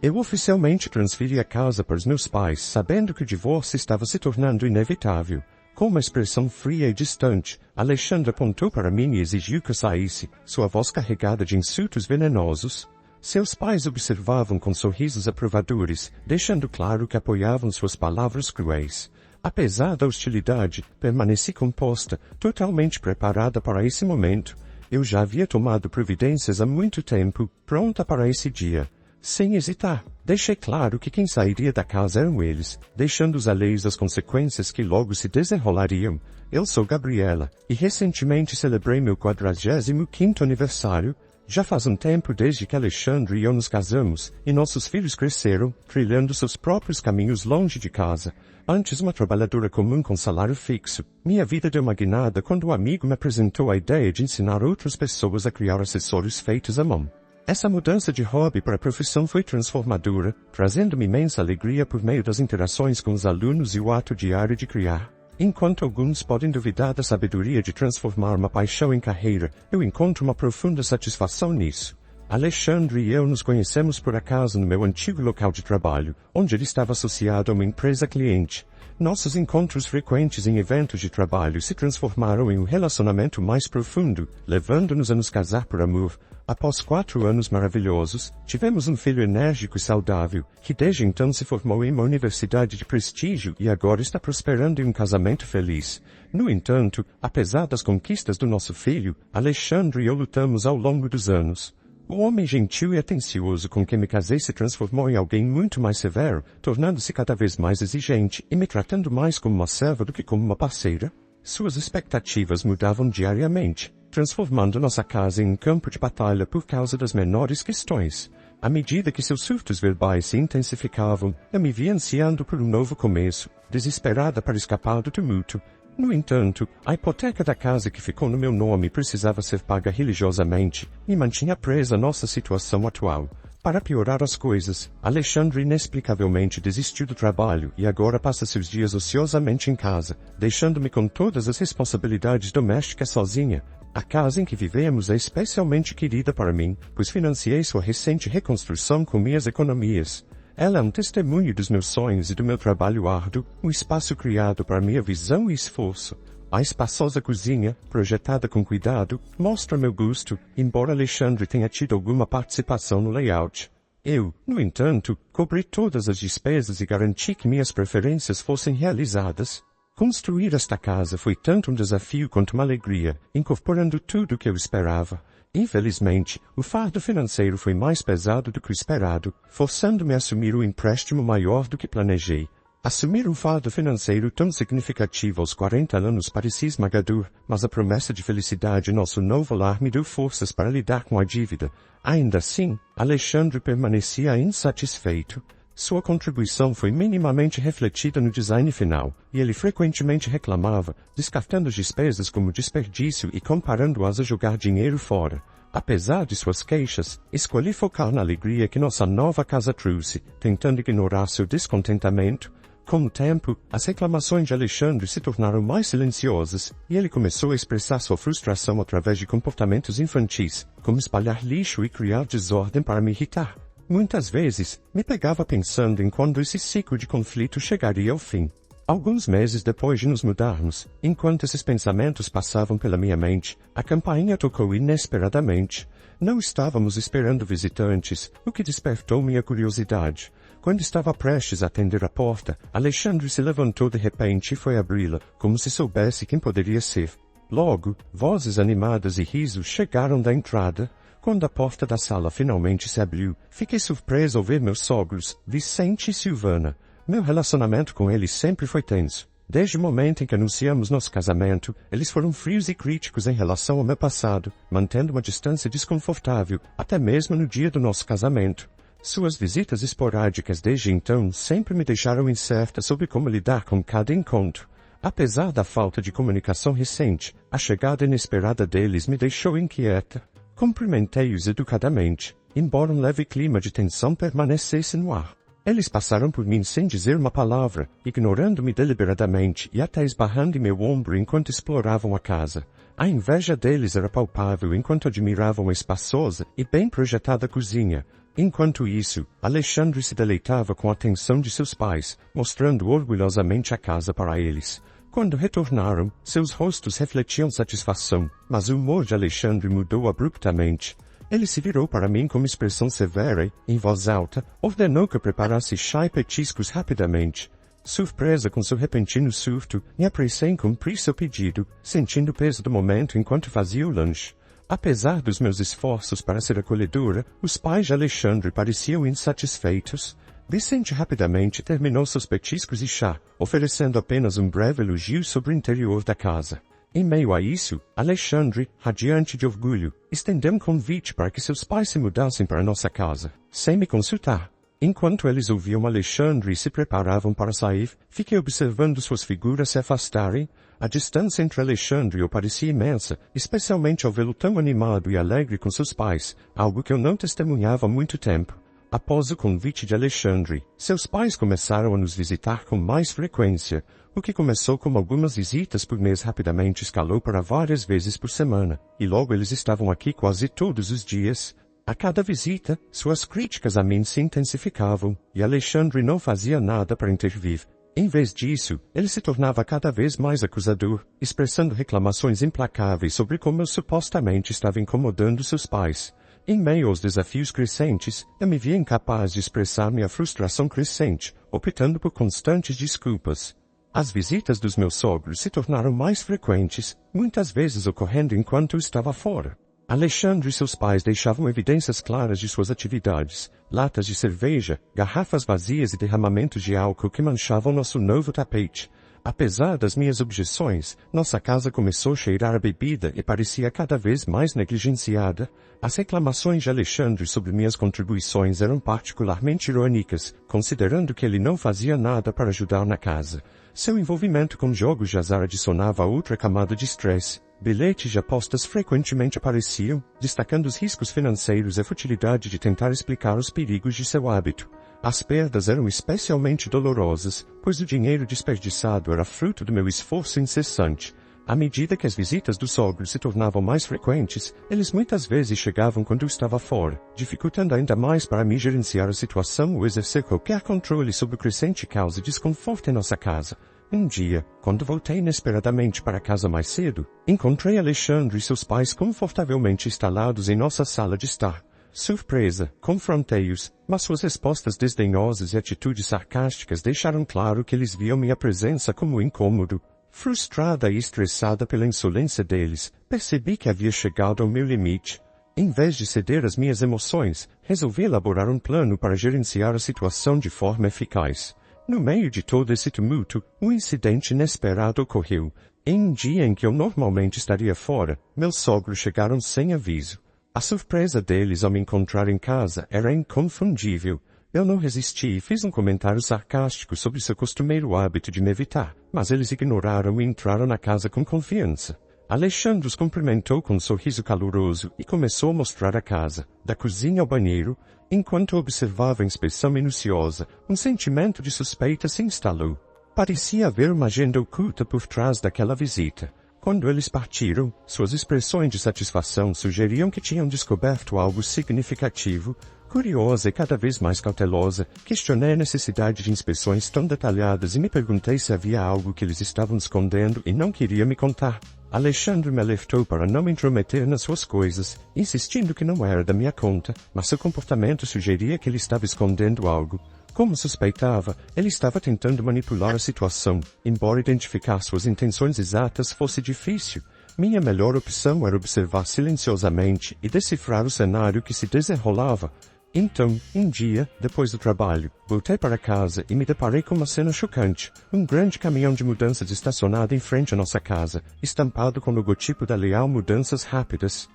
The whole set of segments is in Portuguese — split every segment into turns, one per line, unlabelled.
Eu oficialmente transferi a casa para os meus pais, sabendo que o divórcio estava se tornando inevitável. Com uma expressão fria e distante, Alexandre apontou para mim e exigiu que eu saísse, sua voz carregada de insultos venenosos. Seus pais observavam com sorrisos aprovadores, deixando claro que apoiavam suas palavras cruéis. Apesar da hostilidade, permaneci composta, totalmente preparada para esse momento. Eu já havia tomado providências há muito tempo, pronta para esse dia. Sem hesitar, deixei claro que quem sairia da casa eram eles, deixando-os alheios às consequências que logo se desenrolariam. Eu sou Gabriela, e recentemente celebrei meu 45º aniversário. Já faz um tempo desde que Alexandre e eu nos casamos, e nossos filhos cresceram, trilhando seus próprios caminhos longe de casa. Antes uma trabalhadora comum com salário fixo, minha vida deu uma guinada quando um amigo me apresentou a ideia de ensinar outras pessoas a criar acessórios feitos à mão. Essa mudança de hobby para profissão foi transformadora, trazendo-me imensa alegria por meio das interações com os alunos e o ato diário de criar. Enquanto alguns podem duvidar da sabedoria de transformar uma paixão em carreira, eu encontro uma profunda satisfação nisso. Alexandre e eu nos conhecemos por acaso no meu antigo local de trabalho, onde ele estava associado a uma empresa cliente. Nossos encontros frequentes em eventos de trabalho se transformaram em um relacionamento mais profundo, levando-nos a nos casar por amor. Após 4 anos maravilhosos, tivemos um filho enérgico e saudável, que desde então se formou em uma universidade de prestígio e agora está prosperando em um casamento feliz. No entanto, apesar das conquistas do nosso filho, Alexandre e eu lutamos ao longo dos anos. O homem gentil e atencioso com quem me casei se transformou em alguém muito mais severo, tornando-se cada vez mais exigente e me tratando mais como uma serva do que como uma parceira. Suas expectativas mudavam diariamente, transformando nossa casa em um campo de batalha por causa das menores questões. À medida que seus surtos verbais se intensificavam, eu me via ansiando por um novo começo, desesperada para escapar do tumulto. No entanto, a hipoteca da casa que ficou no meu nome precisava ser paga religiosamente, e mantinha presa à nossa situação atual. Para piorar as coisas, Alexandre inexplicavelmente desistiu do trabalho e agora passa seus dias ociosamente em casa, deixando-me com todas as responsabilidades domésticas sozinha. A casa em que vivemos é especialmente querida para mim, pois financiei sua recente reconstrução com minhas economias. Ela é um testemunho dos meus sonhos e do meu trabalho árduo, um espaço criado para minha visão e esforço. A espaçosa cozinha, projetada com cuidado, mostra meu gosto, embora Alexandre tenha tido alguma participação no layout. Eu, no entanto, cobri todas as despesas e garanti que minhas preferências fossem realizadas. Construir esta casa foi tanto um desafio quanto uma alegria, incorporando tudo o que eu esperava. Infelizmente, o fardo financeiro foi mais pesado do que o esperado, forçando-me a assumir um empréstimo maior do que planejei. Assumir um fardo financeiro tão significativo aos 40 anos parecia esmagador, mas a promessa de felicidade em nosso novo lar me deu forças para lidar com a dívida. Ainda assim, Alexandre permanecia insatisfeito. Sua contribuição foi minimamente refletida no design final, e ele frequentemente reclamava, descartando as despesas como desperdício e comparando-as a jogar dinheiro fora. Apesar de suas queixas, escolhi focar na alegria que nossa nova casa trouxe, tentando ignorar seu descontentamento. Com o tempo, as reclamações de Alexandre se tornaram mais silenciosas, e ele começou a expressar sua frustração através de comportamentos infantis, como espalhar lixo e criar desordem para me irritar. Muitas vezes, me pegava pensando em quando esse ciclo de conflito chegaria ao fim. Alguns meses depois de nos mudarmos, enquanto esses pensamentos passavam pela minha mente, a campainha tocou inesperadamente. Não estávamos esperando visitantes, o que despertou minha curiosidade. Quando estava prestes a atender a porta, Alexandre se levantou de repente e foi abri-la, como se soubesse quem poderia ser. Logo, vozes animadas e risos chegaram da entrada. Quando a porta da sala finalmente se abriu, fiquei surpreso ao ver meus sogros, Vicente e Silvana. Meu relacionamento com eles sempre foi tenso. Desde o momento em que anunciamos nosso casamento, eles foram frios e críticos em relação ao meu passado, mantendo uma distância desconfortável, até mesmo no dia do nosso casamento. Suas visitas esporádicas desde então sempre me deixaram incerta sobre como lidar com cada encontro. Apesar da falta de comunicação recente, a chegada inesperada deles me deixou inquieta. Cumprimentei-os educadamente, embora um leve clima de tensão permanecesse no ar. Eles passaram por mim sem dizer uma palavra, ignorando-me deliberadamente e até esbarrando em meu ombro enquanto exploravam a casa. A inveja deles era palpável enquanto admiravam a espaçosa e bem projetada cozinha. Enquanto isso, Alexandre se deleitava com a atenção de seus pais, mostrando orgulhosamente a casa para eles. Quando retornaram, seus rostos refletiam satisfação, mas o humor de Alexandre mudou abruptamente. Ele se virou para mim com uma expressão severa e, em voz alta, ordenou que eu preparasse chá e petiscos rapidamente. Surpresa com seu repentino surto, me apressei em cumprir seu pedido, sentindo o peso do momento enquanto fazia o lanche. Apesar dos meus esforços para ser acolhedora, os pais de Alexandre pareciam insatisfeitos. Vicente rapidamente terminou seus petiscos e chá, oferecendo apenas um breve elogio sobre o interior da casa. Em meio a isso, Alexandre, radiante de orgulho, estendeu um convite para que seus pais se mudassem para nossa casa, sem me consultar. Enquanto eles ouviam Alexandre e se preparavam para sair, fiquei observando suas figuras se afastarem. A distância entre Alexandre e eu parecia imensa, especialmente ao vê-lo tão animado e alegre com seus pais, algo que eu não testemunhava há muito tempo. Após o convite de Alexandre, seus pais começaram a nos visitar com mais frequência. O que começou como algumas visitas por mês rapidamente escalou para várias vezes por semana, e logo eles estavam aqui quase todos os dias. A cada visita, suas críticas a mim se intensificavam, e Alexandre não fazia nada para intervir. Em vez disso, ele se tornava cada vez mais acusador, expressando reclamações implacáveis sobre como eu supostamente estava incomodando seus pais. Em meio aos desafios crescentes, eu me via incapaz de expressar minha frustração crescente, optando por constantes desculpas. As visitas dos meus sogros se tornaram mais frequentes, muitas vezes ocorrendo enquanto eu estava fora. Alexandre e seus pais deixavam evidências claras de suas atividades, latas de cerveja, garrafas vazias e derramamentos de álcool que manchavam nosso novo tapete. Apesar das minhas objeções, nossa casa começou a cheirar a bebida e parecia cada vez mais negligenciada. As reclamações de Alexandre sobre minhas contribuições eram particularmente irônicas, considerando que ele não fazia nada para ajudar na casa. Seu envolvimento com jogos de azar adicionava a outra camada de estresse. Bilhetes de apostas frequentemente apareciam, destacando os riscos financeiros e a futilidade de tentar explicar os perigos de seu hábito. As perdas eram especialmente dolorosas, pois o dinheiro desperdiçado era fruto do meu esforço incessante. À medida que as visitas dos sogros se tornavam mais frequentes, eles muitas vezes chegavam quando eu estava fora, dificultando ainda mais para mim gerenciar a situação ou exercer qualquer controle sobre o crescente caos e desconforto em nossa casa. Um dia, quando voltei inesperadamente para casa mais cedo, encontrei Alexandre e seus pais confortavelmente instalados em nossa sala de estar. Surpresa, confrontei-os, mas suas respostas desdenhosas e atitudes sarcásticas deixaram claro que eles viam minha presença como incômodo. Frustrada e estressada pela insolência deles, percebi que havia chegado ao meu limite. Em vez de ceder às minhas emoções, resolvi elaborar um plano para gerenciar a situação de forma eficaz. No meio de todo esse tumulto, um incidente inesperado ocorreu. Em um dia em que eu normalmente estaria fora, meus sogros chegaram sem aviso. A surpresa deles ao me encontrar em casa era inconfundível. Eu não resisti e fiz um comentário sarcástico sobre seu costumeiro hábito de me evitar, mas eles ignoraram e entraram na casa com confiança. Alexandre os cumprimentou com um sorriso caloroso e começou a mostrar a casa, da cozinha ao banheiro. Enquanto observava a inspeção minuciosa, um sentimento de suspeita se instalou. Parecia haver uma agenda oculta por trás daquela visita. Quando eles partiram, suas expressões de satisfação sugeriam que tinham descoberto algo significativo. Curiosa e cada vez mais cautelosa, questionei a necessidade de inspeções tão detalhadas e me perguntei se havia algo que eles estavam escondendo e não queria me contar. Alexandre me alertou para não me intrometer nas suas coisas, insistindo que não era da minha conta, mas seu comportamento sugeria que ele estava escondendo algo. Como suspeitava, ele estava tentando manipular a situação, embora identificar suas intenções exatas fosse difícil. Minha melhor opção era observar silenciosamente e decifrar o cenário que se desenrolava. Então, um dia, depois do trabalho, voltei para casa e me deparei com uma cena chocante. Um grande caminhão de mudanças estacionado em frente à nossa casa, estampado com o logotipo da Leal Mudanças Rápidas.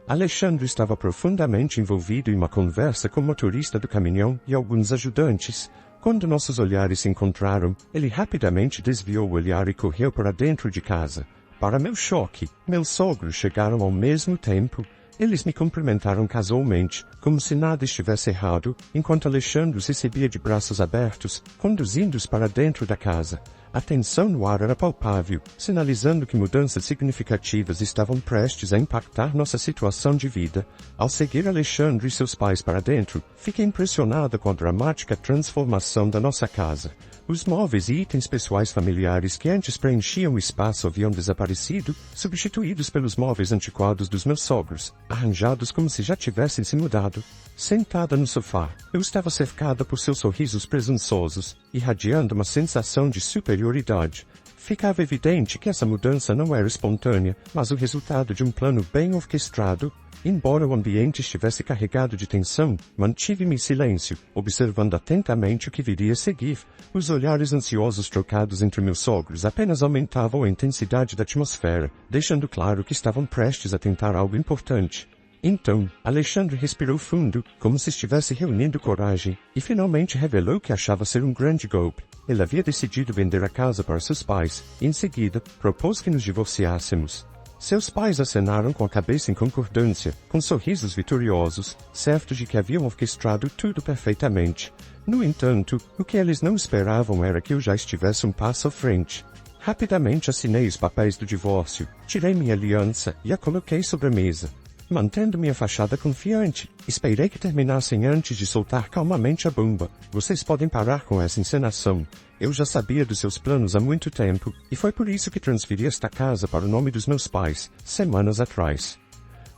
Alexandre estava profundamente envolvido em uma conversa com o motorista do caminhão e alguns ajudantes. Quando nossos olhares se encontraram, ele rapidamente desviou o olhar e correu para dentro de casa. Para meu choque, meus sogros chegaram ao mesmo tempo. Eles me cumprimentaram casualmente, como se nada estivesse errado, enquanto Alexandre os recebia de braços abertos, conduzindo-os para dentro da casa. A tensão no ar era palpável, sinalizando que mudanças significativas estavam prestes a impactar nossa situação de vida. Ao seguir Alexandre e seus pais para dentro, fiquei impressionada com a dramática transformação da nossa casa. Os móveis e itens pessoais familiares que antes preenchiam o espaço haviam desaparecido, substituídos pelos móveis antiquados dos meus sogros, arranjados como se já tivessem se mudado. Sentada no sofá, eu estava cercada por seus sorrisos presunçosos, irradiando uma sensação de superioridade. Ficava evidente que essa mudança não era espontânea, mas o resultado de um plano bem orquestrado. Embora o ambiente estivesse carregado de tensão, mantive-me em silêncio, observando atentamente o que viria a seguir. Os olhares ansiosos trocados entre meus sogros apenas aumentavam a intensidade da atmosfera, deixando claro que estavam prestes a tentar algo importante. Então, Alexandre respirou fundo, como se estivesse reunindo coragem, e finalmente revelou que achava ser um grande golpe. Ele havia decidido vender a casa para seus pais, e em seguida, propôs que nos divorciássemos. Seus pais acenaram com a cabeça em concordância, com sorrisos vitoriosos, certos de que haviam orquestrado tudo perfeitamente. No entanto, o que eles não esperavam era que eu já estivesse um passo à frente. Rapidamente assinei os papéis do divórcio, tirei minha aliança e a coloquei sobre a mesa. Mantendo minha fachada confiante, esperei que terminassem antes de soltar calmamente a bomba. Vocês podem parar com essa encenação. Eu já sabia dos seus planos há muito tempo, e foi por isso que transferi esta casa para o nome dos meus pais, semanas atrás.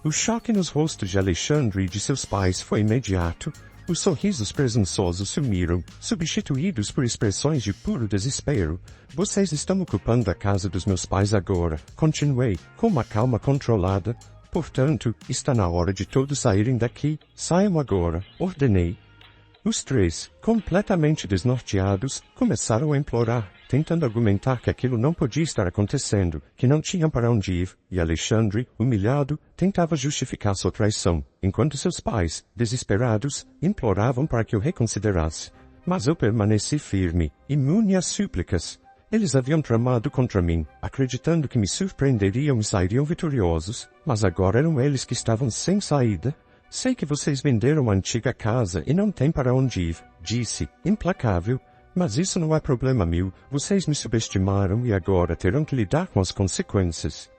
O choque nos rostos de Alexandre e de seus pais foi imediato. Os sorrisos presunçosos sumiram, substituídos por expressões de puro desespero. Vocês estão ocupando a casa dos meus pais agora, continuei, com uma calma controlada. Portanto, está na hora de todos saírem daqui. Saiam agora, ordenei. Os três, completamente desnorteados, começaram a implorar, tentando argumentar que aquilo não podia estar acontecendo, que não tinham para onde ir, e Alexandre, humilhado, tentava justificar sua traição, enquanto seus pais, desesperados, imploravam para que eu reconsiderasse. Mas eu permaneci firme, imune às súplicas. Eles haviam tramado contra mim, acreditando que me surpreenderiam e sairiam vitoriosos, mas agora eram eles que estavam sem saída. Sei que vocês venderam a antiga casa e não têm para onde ir, disse, implacável. Mas isso não é problema meu, vocês me subestimaram e agora terão que lidar com as consequências.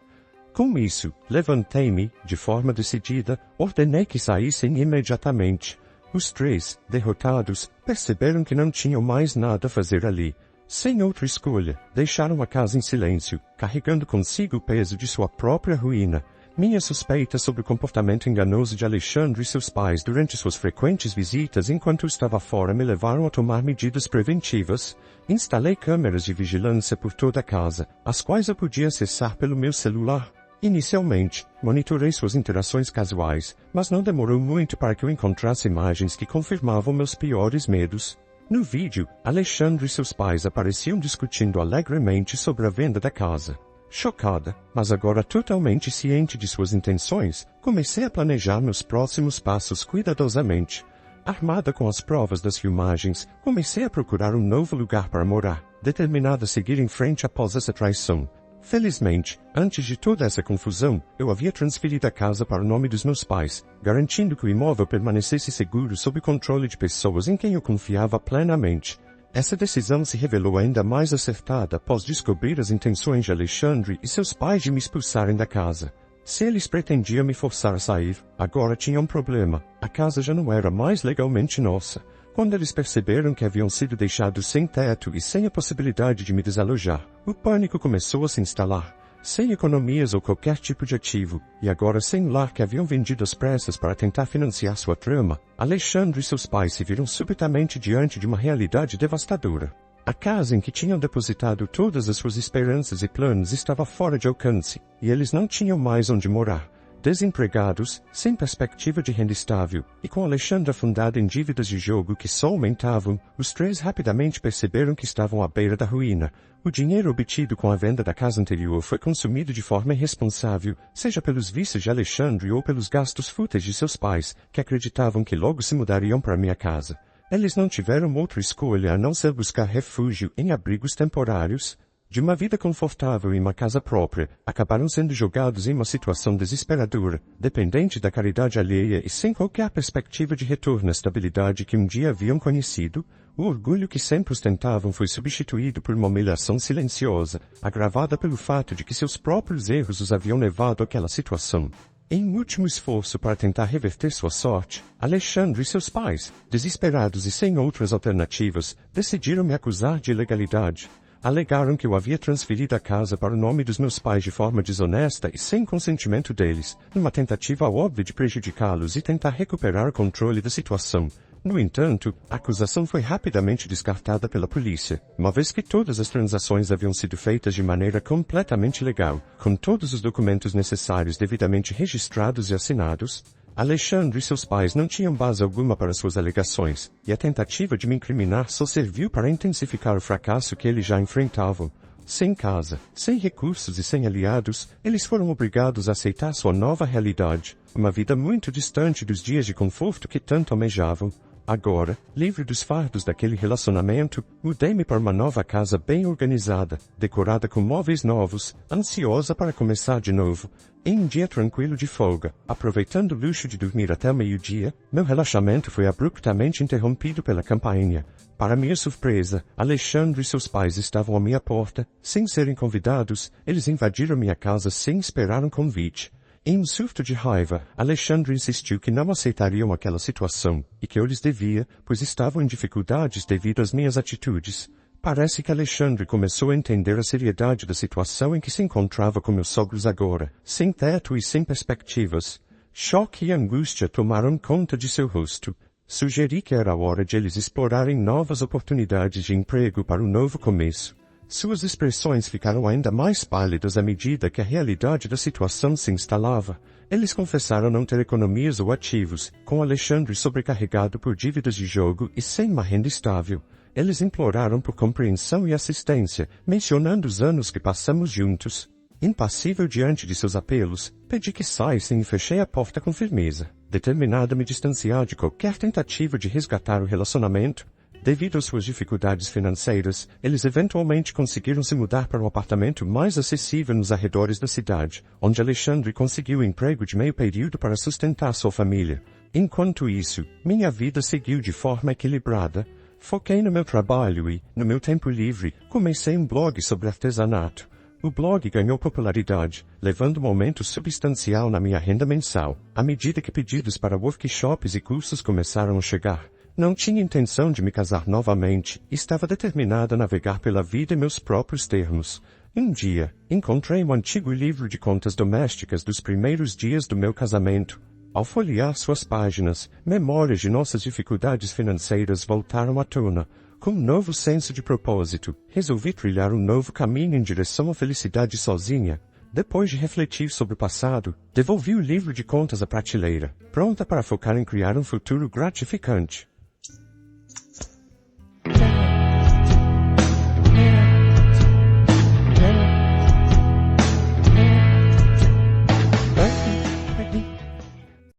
Com isso, levantei-me, de forma decidida, ordenei que saíssem imediatamente. Os três, derrotados, perceberam que não tinham mais nada a fazer ali. Sem outra escolha, deixaram a casa em silêncio, carregando consigo o peso de sua própria ruína. Minhas suspeitas sobre o comportamento enganoso de Alexandre e seus pais durante suas frequentes visitas enquanto eu estava fora me levaram a tomar medidas preventivas. Instalei câmeras de vigilância por toda a casa, as quais eu podia acessar pelo meu celular. Inicialmente, monitorei suas interações casuais, mas não demorou muito para que eu encontrasse imagens que confirmavam meus piores medos. No vídeo, Alexandre e seus pais apareciam discutindo alegremente sobre a venda da casa. Chocada, mas agora totalmente ciente de suas intenções, comecei a planejar meus próximos passos cuidadosamente. Armada com as provas das filmagens, comecei a procurar um novo lugar para morar, determinada a seguir em frente após essa traição. Felizmente, antes de toda essa confusão, eu havia transferido a casa para o nome dos meus pais, garantindo que o imóvel permanecesse seguro sob o controle de pessoas em quem eu confiava plenamente. Essa decisão se revelou ainda mais acertada após descobrir as intenções de Alexandre e seus pais de me expulsarem da casa. Se eles pretendiam me forçar a sair, agora tinha um problema. A casa já não era mais legalmente nossa. Quando eles perceberam que haviam sido deixados sem teto e sem a possibilidade de me desalojar, o pânico começou a se instalar. Sem economias ou qualquer tipo de ativo, e agora sem lar que haviam vendido às pressas para tentar financiar sua trama, Alexandre e seus pais se viram subitamente diante de uma realidade devastadora. A casa em que tinham depositado todas as suas esperanças e planos estava fora de alcance, e eles não tinham mais onde morar. Desempregados, sem perspectiva de renda estável, e com Alexandre afundado em dívidas de jogo que só aumentavam, os três rapidamente perceberam que estavam à beira da ruína. O dinheiro obtido com a venda da casa anterior foi consumido de forma irresponsável, seja pelos vícios de Alexandre ou pelos gastos fúteis de seus pais, que acreditavam que logo se mudariam para minha casa. Eles não tiveram outra escolha a não ser buscar refúgio em abrigos temporários. De uma vida confortável em uma casa própria, acabaram sendo jogados em uma situação desesperadora, dependente da caridade alheia e sem qualquer perspectiva de retorno à estabilidade que um dia haviam conhecido. O orgulho que sempre ostentavam foi substituído por uma humilhação silenciosa, agravada pelo fato de que seus próprios erros os haviam levado àquela situação. Em um último esforço para tentar reverter sua sorte, Alexandre e seus pais, desesperados e sem outras alternativas, decidiram me acusar de ilegalidade. Alegaram que eu havia transferido a casa para o nome dos meus pais de forma desonesta e sem consentimento deles, numa tentativa óbvia de prejudicá-los e tentar recuperar o controle da situação. No entanto, a acusação foi rapidamente descartada pela polícia, uma vez que todas as transações haviam sido feitas de maneira completamente legal, com todos os documentos necessários devidamente registrados e assinados. Alexandre e seus pais não tinham base alguma para suas alegações, e a tentativa de me incriminar só serviu para intensificar o fracasso que eles já enfrentavam. Sem casa, sem recursos e sem aliados, eles foram obrigados a aceitar sua nova realidade, uma vida muito distante dos dias de conforto que tanto almejavam. Agora, livre dos fardos daquele relacionamento, mudei-me para uma nova casa bem organizada, decorada com móveis novos, ansiosa para começar de novo. Em um dia tranquilo de folga, aproveitando o luxo de dormir até o meio-dia, meu relaxamento foi abruptamente interrompido pela campainha. Para minha surpresa, Alexandre e seus pais estavam à minha porta. Sem serem convidados, eles invadiram minha casa sem esperar um convite. Em um surto de raiva, Alexandre insistiu que não aceitariam aquela situação, e que eu lhes devia, pois estavam em dificuldades devido às minhas atitudes. Parece que Alexandre começou a entender a seriedade da situação em que se encontrava com meus sogros agora, sem teto e sem perspectivas. Choque e angústia tomaram conta de seu rosto. Sugeri que era a hora de eles explorarem novas oportunidades de emprego para um novo começo. Suas expressões ficaram ainda mais pálidas à medida que a realidade da situação se instalava. Eles confessaram não ter economias ou ativos, com Alexandre sobrecarregado por dívidas de jogo e sem uma renda estável. Eles imploraram por compreensão e assistência, mencionando os anos que passamos juntos. Impassível diante de seus apelos, pedi que saíssem e fechei a porta com firmeza, determinado a me distanciar de qualquer tentativa de resgatar o relacionamento. Devido às suas dificuldades financeiras, eles eventualmente conseguiram se mudar para um apartamento mais acessível nos arredores da cidade, onde Alexandre conseguiu um emprego de meio período para sustentar sua família. Enquanto isso, minha vida seguiu de forma equilibrada. Foquei no meu trabalho e, no meu tempo livre, comecei um blog sobre artesanato. O blog ganhou popularidade, levando um aumento substancial na minha renda mensal, à medida que pedidos para workshops e cursos começaram a chegar. Não tinha intenção de me casar novamente, estava determinada a navegar pela vida em meus próprios termos. Um dia, encontrei um antigo livro de contas domésticas dos primeiros dias do meu casamento. Ao folhear suas páginas, memórias de nossas dificuldades financeiras voltaram à tona. Com um novo senso de propósito, resolvi trilhar um novo caminho em direção à felicidade sozinha. Depois de refletir sobre o passado, devolvi o livro de contas à prateleira, pronta para focar em criar um futuro gratificante.